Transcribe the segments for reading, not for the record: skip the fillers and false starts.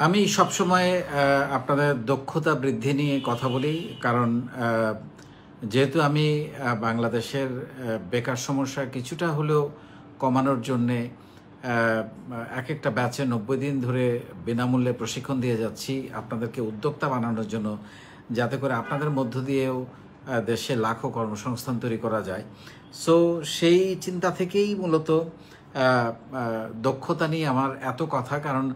আমি সবসময় আপনাদের দক্ষতা বৃদ্ধি নিয়ে কথা বলি। কারণ যেহেতু আমি বাংলাদেশের বেকার সমস্যা কিছুটা হলেও কমানোর জন্যে আ একেকটা ব্যাচে ৯০ দিন ধরে বিনামূল্যে প্রশিক্ষণ দিয়ে যাচ্ছি আপনাদেরকে উদ্যোক্তা বানানোর জন্য। যাতে করে আপনাদের মধ্য দিয়েও দেশে লাখো কর্মসংস্থান তৈরি করা যায়। সো সেই চিন্তা থেকেই মূলত আ আ দক্ষতা নিয়ে আমার এত কথা। কারণ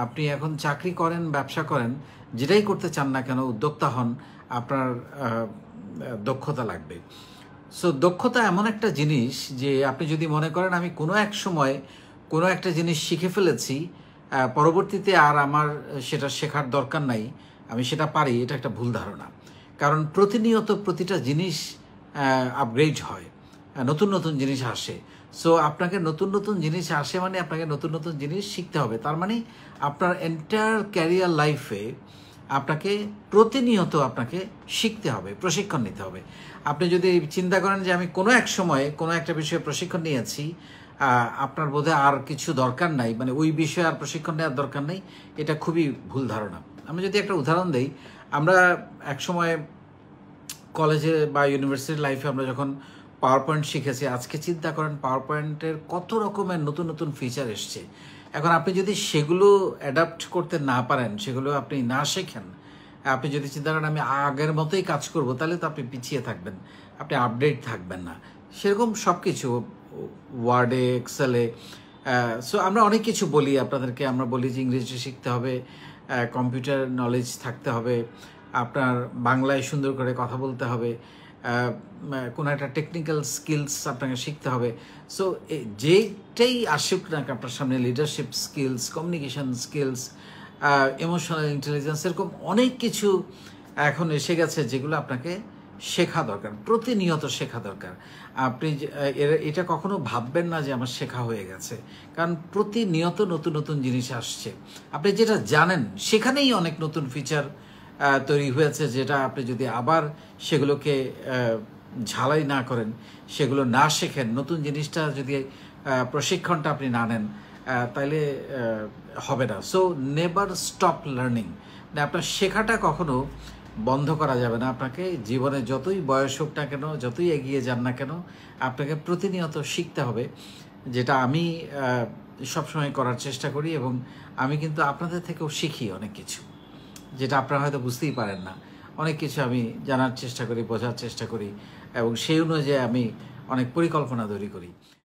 আপনি এখন চাকরি করেন, ব্যবসা করেন, যেটাই করতে চান না কেন, উদ্যোক্তা হন, আপনার আ আ দক্ষতা লাগবে। সো দক্ষতা এমন একটা জিনিস যে আপনি যদি মনে করেন আমি কোনো এক সময় কোনো একটা জিনিস শিখে ফেলেছি, পরবর্তীতে আর আমার সেটা শেখার দরকার নাই, আমি সেটা পারি, এটা একটা ভুল ধারণা। কারণ প্রতিনিয়ত প্রতিটা জিনিস আপগ্রেড হয়। নতুন, নতুন জিনিস আসে। সো আপনাকে নতুন, নতুন জিনিস আসে মানে আপনাকে নতুন, নতুন জিনিস শিখতে হবে। তার মানে আপনার এন্টায়ার ক্যারিয়ার লাইফে আপনাকে প্রতিনিয়ত আপনাকে শিখতে হবে, প্রশিক্ষণ নিতে হবে। আপনি যদি চিন্তা করেন যে আমি কোনো এক সময়ে কোনো একটা বিষয়ে প্রশিক্ষণ নিয়েছি, আপনার বোধহয় আর কিছু দরকার নাই, মানে ওই বিষয়ে আর প্রশিক্ষণ নেওয়ার দরকার নেই, এটা খুবই ভুল ধারণা। আমি যদি একটা উদাহরণ দেই, আমরা একসময় কলেজে বা ইউনিভার্সিটি লাইফে আমরা যখন পাওয়ার পয়েন্ট শিখেছি, আজকে চিন্তা করেন পাওয়ার পয়েন্টের কত রকমের নতুন, নতুন ফিচার এসছে। এখন আপনি যদি সেগুলো অ্যাডাপ্ট করতে না পারেন, সেগুলো আপনি না শেখেন, আপনি যদি চিন্তা করেন আমি আগের মতোই কাজ করব, তাহলে তো আপনি পিছিয়ে থাকবেন, আপনি আপডেট থাকবেন না। সেরকম সব কিছু ওয়ার্ডে, এক্সেলে। সো আমরা অনেক কিছু বলি আপনাদেরকে, আমরা বলি যে ইংরেজি শিখতে হবে, কম্পিউটার নলেজ থাকতে হবে, আপনার বাংলায় সুন্দর করে কথা বলতে হবে, কোনো একটা টেকনিক্যাল স্কিলস আপনাকে শিখতে হবে। সো যেটাই আসুক না আপনার সামনে, leadership skills, communication skills, emotional intelligence, এরকম অনেক কিছু এখন এসে গেছে যেগুলো আপনাকে শেখা দরকার, প্রতিনিয়ত শেখা দরকার। আপনি এটা কখনো ভাববেন না যে আমার শেখা হয়ে গেছে, কারণ প্রতিনিয়ত নতুন নতুন জিনিস আসছে। আপনি যেটা জানেন সেখানেই অনেক নতুন ফিচার তৈরি হয়েছে, যেটা আপনি যদি আবার সেগুলোকে ঝালাই না করেন, সেগুলো না শেখেন, নতুন জিনিসটা যদি প্রশিক্ষণটা আপনি না নেন, তাইলে হবে না। সো নেভার স্টপ লার্নিং, মানে আপনার শেখাটা কখনো বন্ধ করা যাবে না। আপনাকে জীবনে যতই বয়স হোক না কেন, যতই এগিয়ে যান না কেন, আপনাকে প্রতিনিয়ত শিখতে হবে, যেটা আমি সবসময় করার চেষ্টা করি। এবং আমি কিন্তু আপনাদের থেকেও শিখি অনেক কিছু, যেটা আপনারা হয়তো বুঝতেই পারেন না। অনেক কিছু আমি জানার চেষ্টা করি, বোঝার চেষ্টা করি, এবং সেই অনুযায়ী আমি অনেক পরিকল্পনা তৈরি করি।